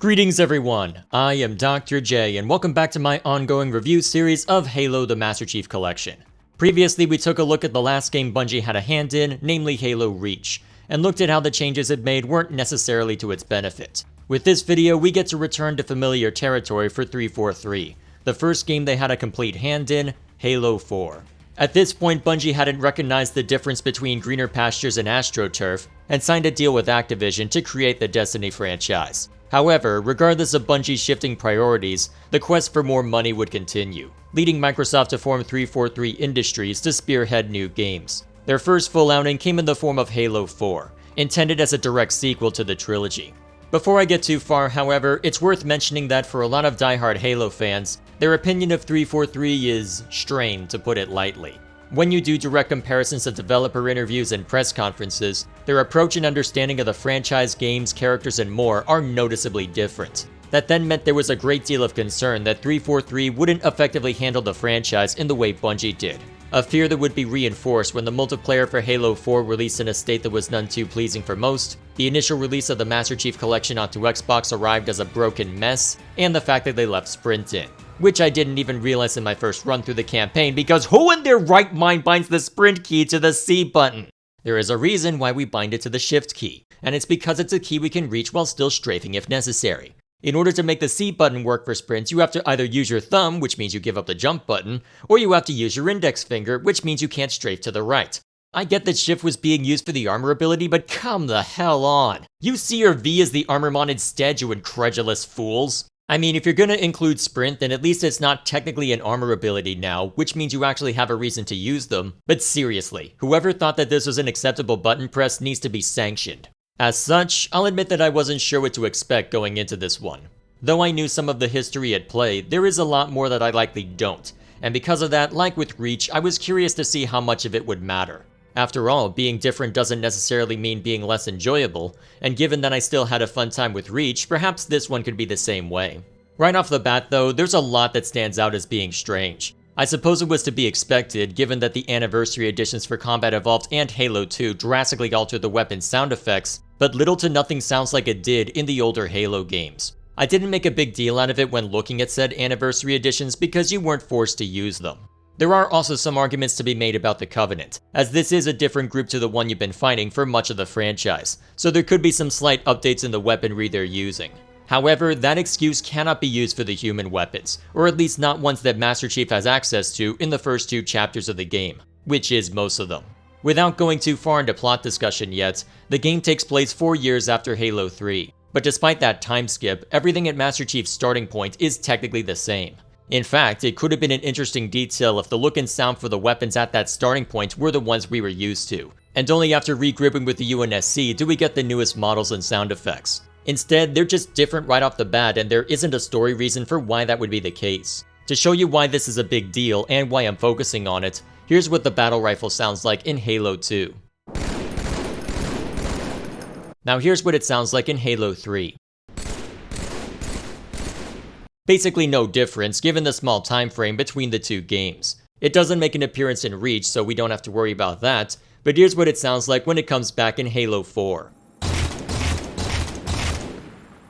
Greetings everyone, I am Dr. J and welcome back to my ongoing review series of Halo the Master Chief Collection. Previously we took a look at the last game Bungie had a hand in, namely Halo Reach, and looked at how the changes it made weren't necessarily to its benefit. With this video we get to return to familiar territory for 343, the first game they had a complete hand in, Halo 4. At this point Bungie hadn't recognized the difference between greener pastures and AstroTurf, and signed a deal with Activision to create the Destiny franchise. However, regardless of Bungie's shifting priorities, the quest for more money would continue, leading Microsoft to form 343 Industries to spearhead new games. Their first full outing came in the form of Halo 4, intended as a direct sequel to the trilogy. Before I get too far, however, it's worth mentioning that for a lot of diehard Halo fans, their opinion of 343 is strained, to put it lightly. When you do direct comparisons of developer interviews and press conferences, their approach and understanding of the franchise, games, characters, and more are noticeably different. That then meant there was a great deal of concern that 343 wouldn't effectively handle the franchise in the way Bungie did. A fear that would be reinforced when the multiplayer for Halo 4 released in a state that was none too pleasing for most, the initial release of the Master Chief Collection onto Xbox arrived as a broken mess, and the fact that they left Sprint in. Which I didn't even realize in my first run through the campaign, because who in their right mind binds the sprint key to the C button? There is a reason why we bind it to the shift key, and it's because it's a key we can reach while still strafing if necessary. In order to make the C button work for sprints, you have to either use your thumb, which means you give up the jump button, or you have to use your index finger, which means you can't strafe to the right. I get that shift was being used for the armor ability, but come the hell on. Use C or V as the armor mod instead, you incredulous fools. I mean, if you're gonna include sprint, then at least it's not technically an armor ability now, which means you actually have a reason to use them. But seriously, whoever thought that this was an acceptable button press needs to be sanctioned. As such, I'll admit that I wasn't sure what to expect going into this one. Though I knew some of the history at play, there is a lot more that I likely don't, and because of that, like with Reach, I was curious to see how much of it would matter. After all, being different doesn't necessarily mean being less enjoyable, and given that I still had a fun time with Reach, perhaps this one could be the same way. Right off the bat though, there's a lot that stands out as being strange. I suppose it was to be expected, given that the anniversary editions for Combat Evolved and Halo 2 drastically altered the weapon sound effects, but little to nothing sounds like it did in the older Halo games. I didn't make a big deal out of it when looking at said anniversary editions because you weren't forced to use them. There are also some arguments to be made about the Covenant, as this is a different group to the one you've been fighting for much of the franchise, so there could be some slight updates in the weaponry they're using. However, that excuse cannot be used for the human weapons, or at least not ones that Master Chief has access to in the first 2 chapters of the game, which is most of them. Without going too far into plot discussion yet, the game takes place 4 years after Halo 3, but despite that time skip, everything at Master Chief's starting point is technically the same. In fact, it could have been an interesting detail if the look and sound for the weapons at that starting point were the ones we were used to, and only after regrouping with the UNSC do we get the newest models and sound effects. Instead, they're just different right off the bat, and there isn't a story reason for why that would be the case. To show you why this is a big deal and why I'm focusing on it, here's what the battle rifle sounds like in Halo 2. Now here's what it sounds like in Halo 3. Basically no difference given the small time frame between the 2 games. It doesn't make an appearance in Reach, so we don't have to worry about that, but here's what it sounds like when it comes back in Halo 4.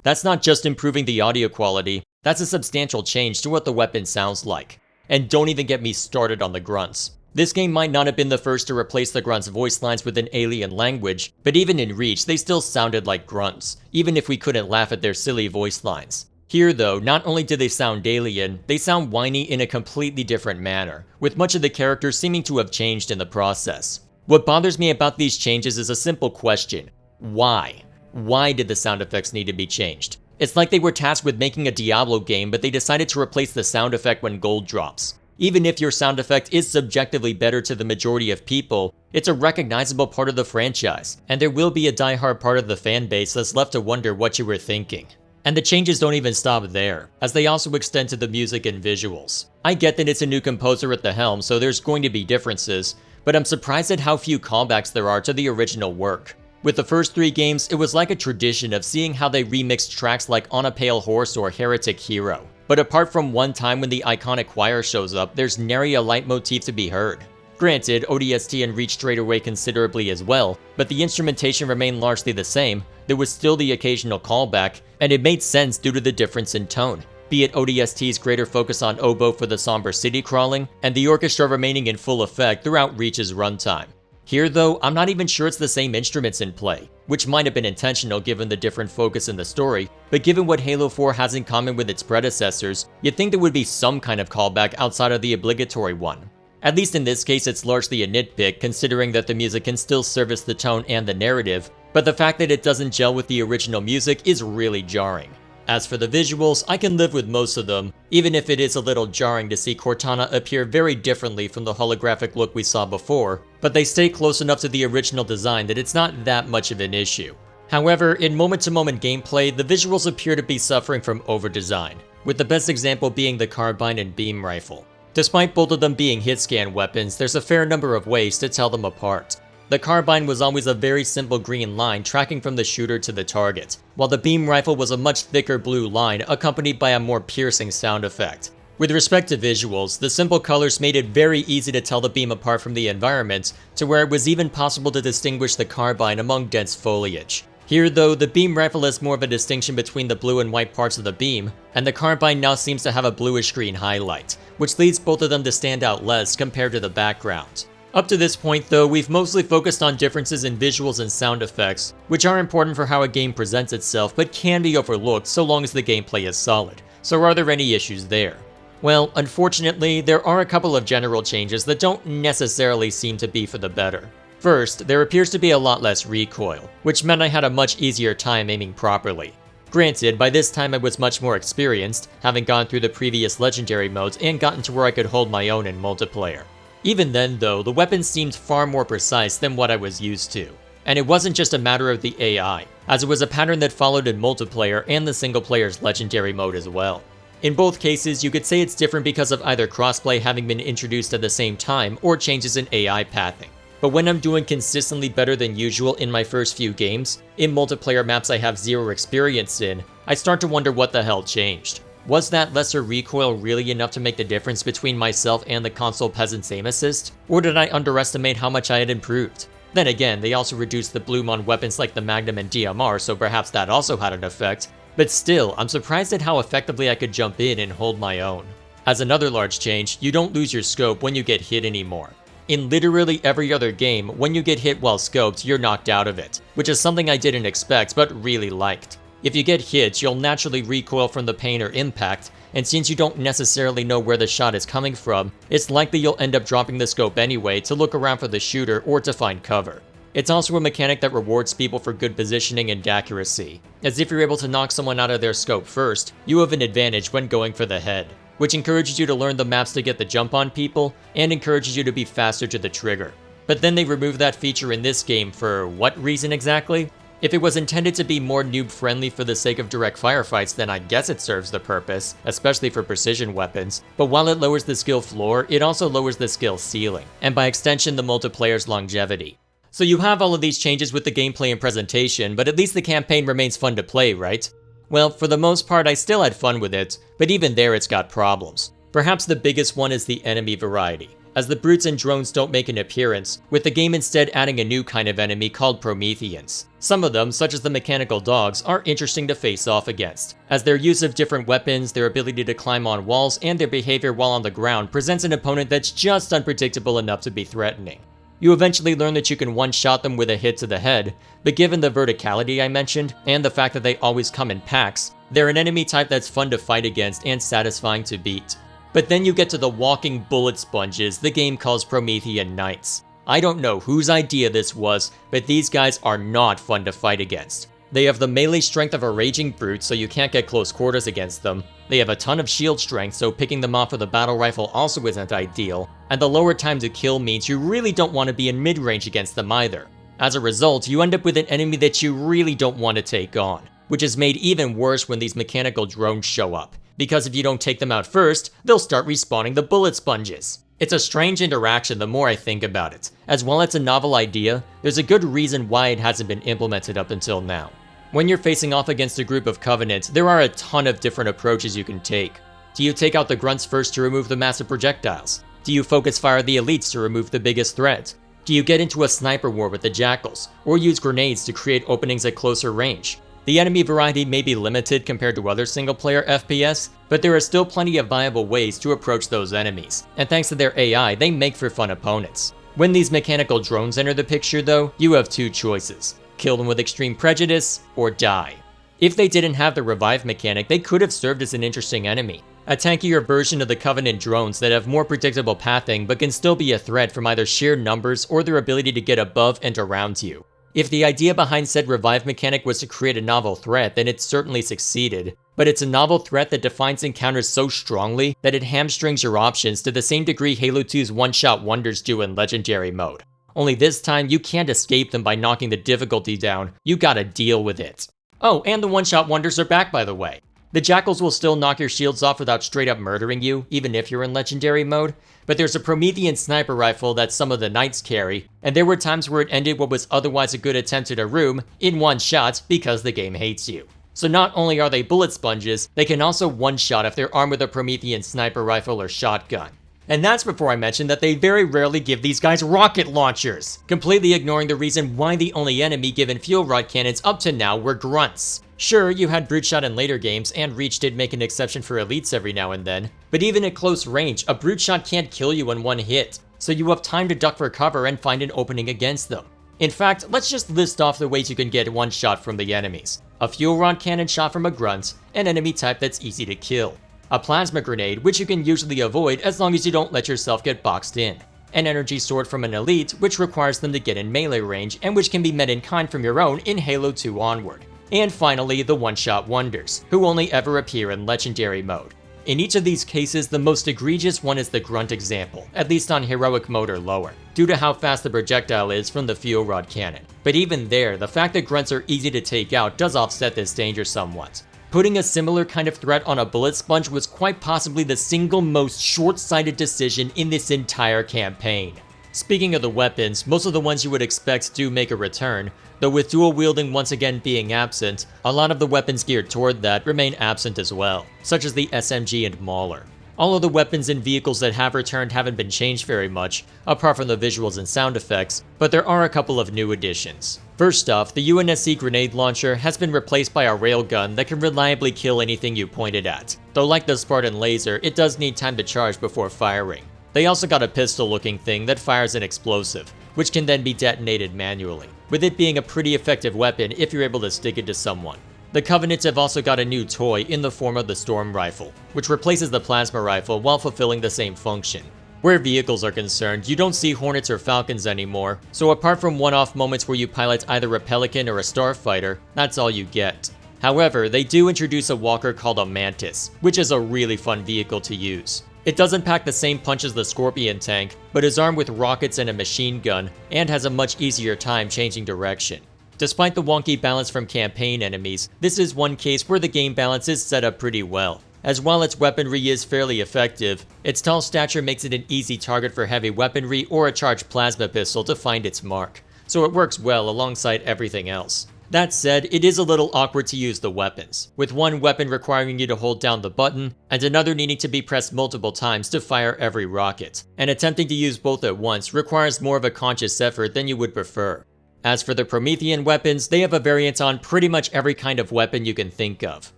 That's not just improving the audio quality, that's a substantial change to what the weapon sounds like. And don't even get me started on the grunts. This game might not have been the first to replace the grunts' voice lines with an alien language, but even in Reach they still sounded like grunts, even if we couldn't laugh at their silly voice lines. Here though, not only do they sound alien, they sound whiny in a completely different manner, with much of the characters seeming to have changed in the process. What bothers me about these changes is a simple question: why? Why did the sound effects need to be changed? It's like they were tasked with making a Diablo game, but they decided to replace the sound effect when gold drops. Even if your sound effect is subjectively better to the majority of people, it's a recognizable part of the franchise, and there will be a diehard part of the fan base that's left to wonder what you were thinking. And the changes don't even stop there, as they also extend to the music and visuals. I get that it's a new composer at the helm, so there's going to be differences, but I'm surprised at how few callbacks there are to the original work. With the first 3 games, it was like a tradition of seeing how they remixed tracks like On a Pale Horse or Heretic Hero. But apart from one time when the iconic choir shows up, there's nary a leitmotif to be heard. Granted, ODST and Reach strayed away considerably as well, but the instrumentation remained largely the same. There was still the occasional callback, and it made sense due to the difference in tone, be it ODST's greater focus on oboe for the somber city crawling, and the orchestra remaining in full effect throughout Reach's runtime. Here though, I'm not even sure it's the same instruments in play, which might have been intentional given the different focus in the story, but given what Halo 4 has in common with its predecessors, you'd think there would be some kind of callback outside of the obligatory one. At least in this case it's largely a nitpick considering that the music can still service the tone and the narrative, but the fact that it doesn't gel with the original music is really jarring. As for the visuals, I can live with most of them, even if it is a little jarring to see Cortana appear very differently from the holographic look we saw before, but they stay close enough to the original design that it's not that much of an issue. However, in moment-to-moment gameplay, the visuals appear to be suffering from over-design, with the best example being the carbine and beam rifle. Despite both of them being hit-scan weapons, there's a fair number of ways to tell them apart. The carbine was always a very simple green line tracking from the shooter to the target, while the beam rifle was a much thicker blue line accompanied by a more piercing sound effect. With respect to visuals, the simple colors made it very easy to tell the beam apart from the environment, to where it was even possible to distinguish the carbine among dense foliage. Here though, the beam rifle has more of a distinction between the blue and white parts of the beam, and the carbine now seems to have a bluish green highlight, which leads both of them to stand out less compared to the background. Up to this point though, we've mostly focused on differences in visuals and sound effects, which are important for how a game presents itself but can be overlooked so long as the gameplay is solid. So are there any issues there? Well, unfortunately, there are a couple of general changes that don't necessarily seem to be for the better. First, there appears to be a lot less recoil, which meant I had a much easier time aiming properly. Granted, by this time I was much more experienced, having gone through the previous legendary modes and gotten to where I could hold my own in multiplayer. Even then though, the weapons seemed far more precise than what I was used to. And it wasn't just a matter of the AI, as it was a pattern that followed in multiplayer and the single player's legendary mode as well. In both cases, you could say it's different because of either crossplay having been introduced at the same time or changes in AI pathing. But when I'm doing consistently better than usual in my first few games, in multiplayer maps I have zero experience in, I start to wonder what the hell changed. Was that lesser recoil really enough to make the difference between myself and the console peasant's aim assist? Or did I underestimate how much I had improved? Then again, they also reduced the bloom on weapons like the Magnum and DMR, so perhaps that also had an effect. But still, I'm surprised at how effectively I could jump in and hold my own. As another large change, you don't lose your scope when you get hit anymore. In literally every other game, when you get hit while scoped, you're knocked out of it, which is something I didn't expect but really liked. If you get hit, you'll naturally recoil from the pain or impact, and since you don't necessarily know where the shot is coming from, it's likely you'll end up dropping the scope anyway to look around for the shooter or to find cover. It's also a mechanic that rewards people for good positioning and accuracy, as if you're able to knock someone out of their scope first, you have an advantage when going for the head, which encourages you to learn the maps to get the jump on people, and encourages you to be faster to the trigger. But then they removed that feature in this game for what reason exactly? If it was intended to be more noob-friendly for the sake of direct firefights, then I guess it serves the purpose, especially for precision weapons, but while it lowers the skill floor, it also lowers the skill ceiling, and by extension the multiplayer's longevity. So you have all of these changes with the gameplay and presentation, but at least the campaign remains fun to play, right? Well, for the most part I still had fun with it, but even there it's got problems. Perhaps the biggest one is the enemy variety, as the brutes and drones don't make an appearance, with the game instead adding a new kind of enemy called Prometheans. Some of them, such as the mechanical dogs, are interesting to face off against, as their use of different weapons, their ability to climb on walls, and their behavior while on the ground presents an opponent that's just unpredictable enough to be threatening. You eventually learn that you can one-shot them with a hit to the head, but given the verticality I mentioned, and the fact that they always come in packs, they're an enemy type that's fun to fight against and satisfying to beat. But then you get to the walking bullet sponges the game calls Promethean Knights. I don't know whose idea this was, but these guys are not fun to fight against. They have the melee strength of a raging brute, so you can't get close quarters against them. They have a ton of shield strength, so picking them off with a battle rifle also isn't ideal. And the lower time to kill means you really don't want to be in mid-range against them either. As a result, you end up with an enemy that you really don't want to take on, which is made even worse when these mechanical drones show up, because if you don't take them out first, they'll start respawning the bullet sponges. It's a strange interaction the more I think about it, as while it's a novel idea, there's a good reason why it hasn't been implemented up until now. When you're facing off against a group of Covenant, there are a ton of different approaches you can take. Do you take out the grunts first to remove the massive projectiles? Do Do you focus fire the elites to remove the biggest threat? Do you get into a sniper war with the jackals, or use grenades to create openings at closer range? The enemy variety may be limited compared to other single-player FPS, but there are still plenty of viable ways to approach those enemies, and thanks to their AI, they make for fun opponents. When these mechanical drones enter the picture though, you have two choices: kill them with extreme prejudice, or die. If they didn't have the revive mechanic, they could have served as an interesting enemy. A tankier version of the Covenant drones that have more predictable pathing but can still be a threat from either sheer numbers or their ability to get above and around you. If the idea behind said revive mechanic was to create a novel threat, then it certainly succeeded. But it's a novel threat that defines encounters so strongly that it hamstrings your options to the same degree Halo 2's one-shot wonders do in Legendary mode. Only this time, you can't escape them by knocking the difficulty down, you gotta deal with it. Oh, and the one-shot wonders are back, by the way. The jackals will still knock your shields off without straight up murdering you, even if you're in Legendary mode, but there's a Promethean sniper rifle that some of the knights carry, and there were times where it ended what was otherwise a good attempt at a room in one shot because the game hates you. So not only are they bullet sponges, they can also one-shot if they're armed with a Promethean sniper rifle or shotgun. And that's before I mention that they very rarely give these guys rocket launchers, completely ignoring the reason why the only enemy given fuel rod cannons up to now were grunts. Sure, you had brute shot in later games, and Reach did make an exception for elites every now and then, but even at close range, a brute shot can't kill you in one hit, so you have time to duck for cover and find an opening against them. In fact, let's just list off the ways you can get one shot from the enemies. A fuel rod cannon shot from a grunt, an enemy type that's easy to kill. A plasma grenade, which you can usually avoid as long as you don't let yourself get boxed in. An energy sword from an elite, which requires them to get in melee range and which can be met in kind from your own in Halo 2 onward. And finally, the one-shot wonders, who only ever appear in Legendary mode. In each of these cases, the most egregious one is the grunt example, at least on heroic mode or lower, due to how fast the projectile is from the fuel rod cannon. But even there, the fact that grunts are easy to take out does offset this danger somewhat. Putting a similar kind of threat on a bullet sponge was quite possibly the single most short-sighted decision in this entire campaign. Speaking of the weapons, most of the ones you would expect do make a return, though with dual wielding once again being absent, a lot of the weapons geared toward that remain absent as well, such as the SMG and Mauler. All of the weapons and vehicles that have returned haven't been changed very much, apart from the visuals and sound effects, but there are a couple of new additions. First off, the UNSC grenade launcher has been replaced by a railgun that can reliably kill anything you point it at, though like the Spartan laser, it does need time to charge before firing. They also got a pistol-looking thing that fires an explosive, which can then be detonated manually, with it being a pretty effective weapon if you're able to stick it to someone. The Covenants have also got a new toy in the form of the Storm Rifle, which replaces the Plasma Rifle while fulfilling the same function. Where vehicles are concerned, you don't see Hornets or Falcons anymore, so apart from one-off moments where you pilot either a Pelican or a Starfighter, that's all you get. However, they do introduce a walker called a Mantis, which is a really fun vehicle to use. It doesn't pack the same punch as the Scorpion tank, but is armed with rockets and a machine gun, and has a much easier time changing direction. Despite the wonky balance from campaign enemies, this is one case where the game balance is set up pretty well. As while its weaponry is fairly effective, its tall stature makes it an easy target for heavy weaponry or a charged plasma pistol to find its mark, so it works well alongside everything else. That said, it is a little awkward to use the weapons, with one weapon requiring you to hold down the button, and another needing to be pressed multiple times to fire every rocket, and attempting to use both at once requires more of a conscious effort than you would prefer. As for the Promethean weapons, they have a variant on pretty much every kind of weapon you can think of.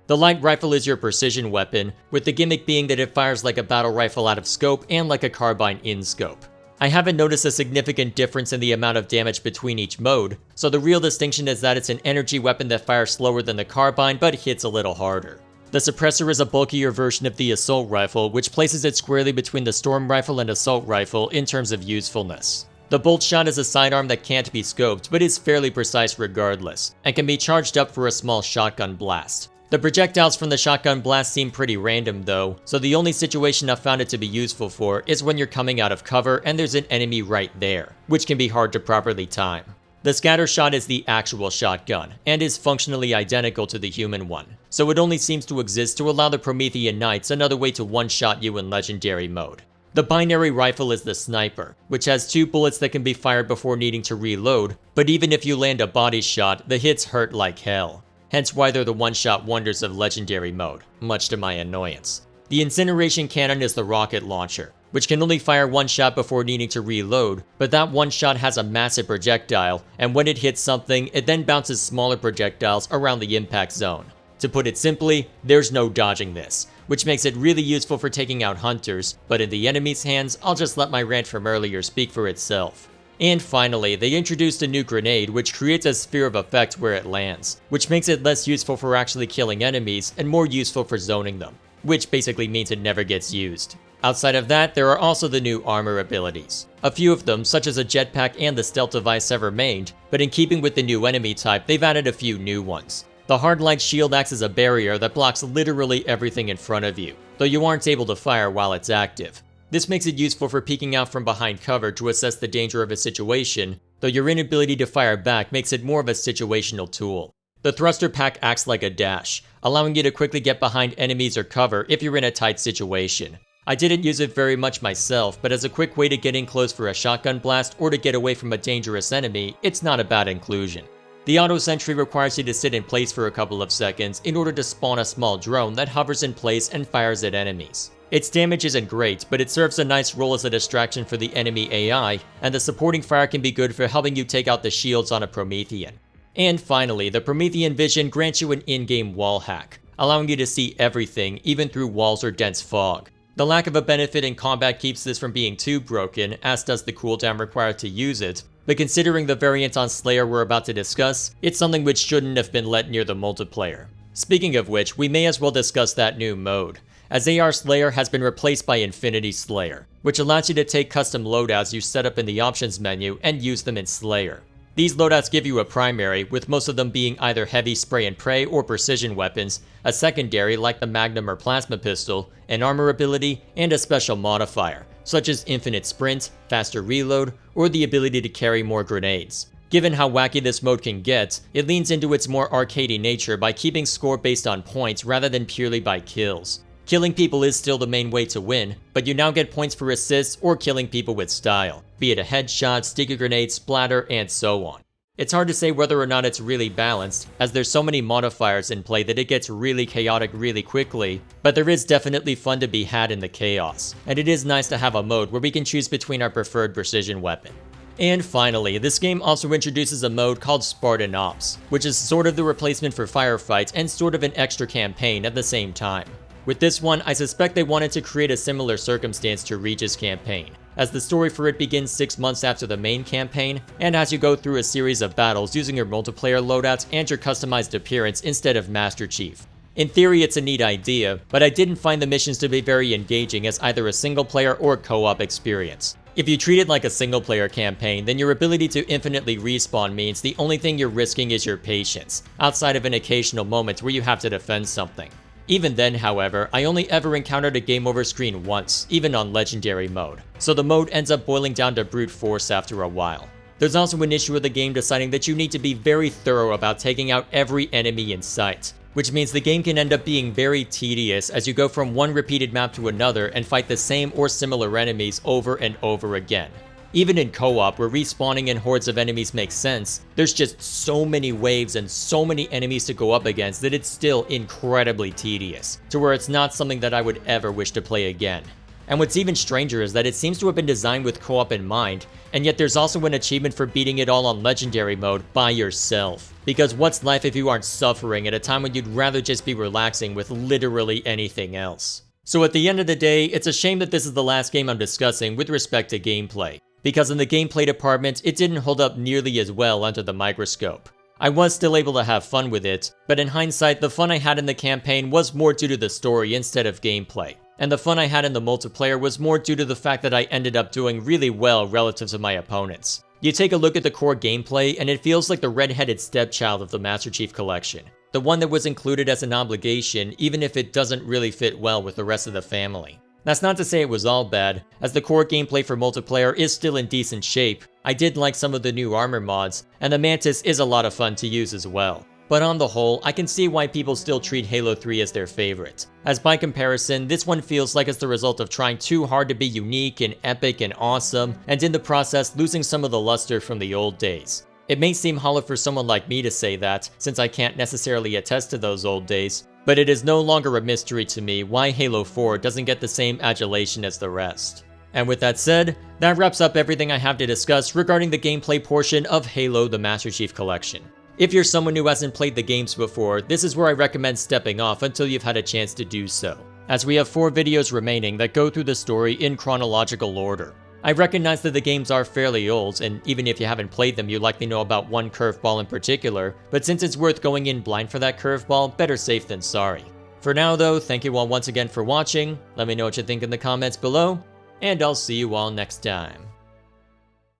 The light rifle is your precision weapon, with the gimmick being that it fires like a battle rifle out of scope and like a carbine in scope. I haven't noticed a significant difference in the amount of damage between each mode, so the real distinction is that it's an energy weapon that fires slower than the carbine but hits a little harder. The suppressor is a bulkier version of the assault rifle, which places it squarely between the storm rifle and assault rifle in terms of usefulness. The bolt shot is a sidearm that can't be scoped, but is fairly precise regardless, and can be charged up for a small shotgun blast. The projectiles from the shotgun blast seem pretty random though, so the only situation I've found it to be useful for is when you're coming out of cover and there's an enemy right there, which can be hard to properly time. The scatter shot is the actual shotgun, and is functionally identical to the human one, so it only seems to exist to allow the Promethean Knights another way to one-shot you in Legendary mode. The binary rifle is the sniper, which has 2 bullets that can be fired before needing to reload, but even if you land a body shot, the hits hurt like hell. Hence why they're the one-shot wonders of Legendary mode, much to my annoyance. The incineration cannon is the rocket launcher, which can only fire one shot before needing to reload, but that one shot has a massive projectile, and when it hits something, it then bounces smaller projectiles around the impact zone. To put it simply, there's no dodging this, which makes it really useful for taking out hunters, but in the enemy's hands, I'll just let my rant from earlier speak for itself. And finally, they introduced a new grenade which creates a sphere of effect where it lands, which makes it less useful for actually killing enemies and more useful for zoning them, which basically means it never gets used. Outside of that, there are also the new armor abilities. A few of them, such as a jetpack and the stealth device, have remained, but in keeping with the new enemy type, they've added a few new ones. The hard light shield acts as a barrier that blocks literally everything in front of you, though you aren't able to fire while it's active. This makes it useful for peeking out from behind cover to assess the danger of a situation, though your inability to fire back makes it more of a situational tool. The thruster pack acts like a dash, allowing you to quickly get behind enemies or cover if you're in a tight situation. I didn't use it very much myself, but as a quick way to get in close for a shotgun blast or to get away from a dangerous enemy, it's not a bad inclusion. The auto sentry requires you to sit in place for a couple of seconds in order to spawn a small drone that hovers in place and fires at enemies. Its damage isn't great, but it serves a nice role as a distraction for the enemy AI, and the supporting fire can be good for helping you take out the shields on a Promethean. And finally, the Promethean Vision grants you an in-game wall hack, allowing you to see everything, even through walls or dense fog. The lack of a benefit in combat keeps this from being too broken, as does the cooldown required to use it, but considering the variant on Slayer we're about to discuss, it's something which shouldn't have been let near the multiplayer. Speaking of which, we may as well discuss that new mode, as AR Slayer has been replaced by Infinity Slayer, which allows you to take custom loadouts you set up in the options menu and use them in Slayer. These loadouts give you a primary, with most of them being either heavy spray and pray or precision weapons, a secondary like the Magnum or Plasma Pistol, an armor ability, and a special modifier, such as infinite sprint, faster reload, or the ability to carry more grenades. Given how wacky this mode can get, it leans into its more arcadey nature by keeping score based on points rather than purely by kills. Killing people is still the main way to win, but you now get points for assists or killing people with style, be it a headshot, sticky grenade, splatter, and so on. It's hard to say whether or not it's really balanced, as there's so many modifiers in play that it gets really chaotic really quickly, but there is definitely fun to be had in the chaos, and it is nice to have a mode where we can choose between our preferred precision weapon. And finally, this game also introduces a mode called Spartan Ops, which is sort of the replacement for Firefight and sort of an extra campaign at the same time. With this one, I suspect they wanted to create a similar circumstance to Reach's campaign, as the story for it begins 6 months after the main campaign, and as you go through a series of battles using your multiplayer loadouts and your customized appearance instead of Master Chief. In theory, it's a neat idea, but I didn't find the missions to be very engaging as either a single player or co-op experience. If you treat it like a single player campaign, then your ability to infinitely respawn means the only thing you're risking is your patience, outside of an occasional moment where you have to defend something. Even then, however, I only ever encountered a game over screen once, even on Legendary mode, so the mode ends up boiling down to brute force after a while. There's also an issue with the game deciding that you need to be very thorough about taking out every enemy in sight, which means the game can end up being very tedious as you go from one repeated map to another and fight the same or similar enemies over and over again. Even in co-op, where respawning in hordes of enemies makes sense, there's just so many waves and so many enemies to go up against that it's still incredibly tedious, to where it's not something that I would ever wish to play again. And what's even stranger is that it seems to have been designed with co-op in mind, and yet there's also an achievement for beating it all on Legendary mode by yourself. Because what's life if you aren't suffering at a time when you'd rather just be relaxing with literally anything else? So at the end of the day, it's a shame that this is the last game I'm discussing with respect to gameplay, because in the gameplay department, it didn't hold up nearly as well under the microscope. I was still able to have fun with it, but in hindsight, the fun I had in the campaign was more due to the story instead of gameplay, and the fun I had in the multiplayer was more due to the fact that I ended up doing really well relative to my opponents. You take a look at the core gameplay, and it feels like the red-headed stepchild of the Master Chief Collection, the one that was included as an obligation even if it doesn't really fit well with the rest of the family. That's not to say it was all bad, as the core gameplay for multiplayer is still in decent shape. I did like some of the new armor mods, and the Mantis is a lot of fun to use as well. But on the whole, I can see why people still treat Halo 3 as their favorite, as by comparison, this one feels like it's the result of trying too hard to be unique and epic and awesome, and in the process losing some of the luster from the old days. It may seem hollow for someone like me to say that, since I can't necessarily attest to those old days, but it is no longer a mystery to me why Halo 4 doesn't get the same adulation as the rest. And with that said, that wraps up everything I have to discuss regarding the gameplay portion of Halo the Master Chief Collection. If you're someone who hasn't played the games before, this is where I recommend stepping off until you've had a chance to do so, as we have 4 videos remaining that go through the story in chronological order. I recognize that the games are fairly old, and even if you haven't played them, you likely know about one curveball in particular, but since it's worth going in blind for that curveball, better safe than sorry. For now though, thank you all once again for watching, let me know what you think in the comments below, and I'll see you all next time.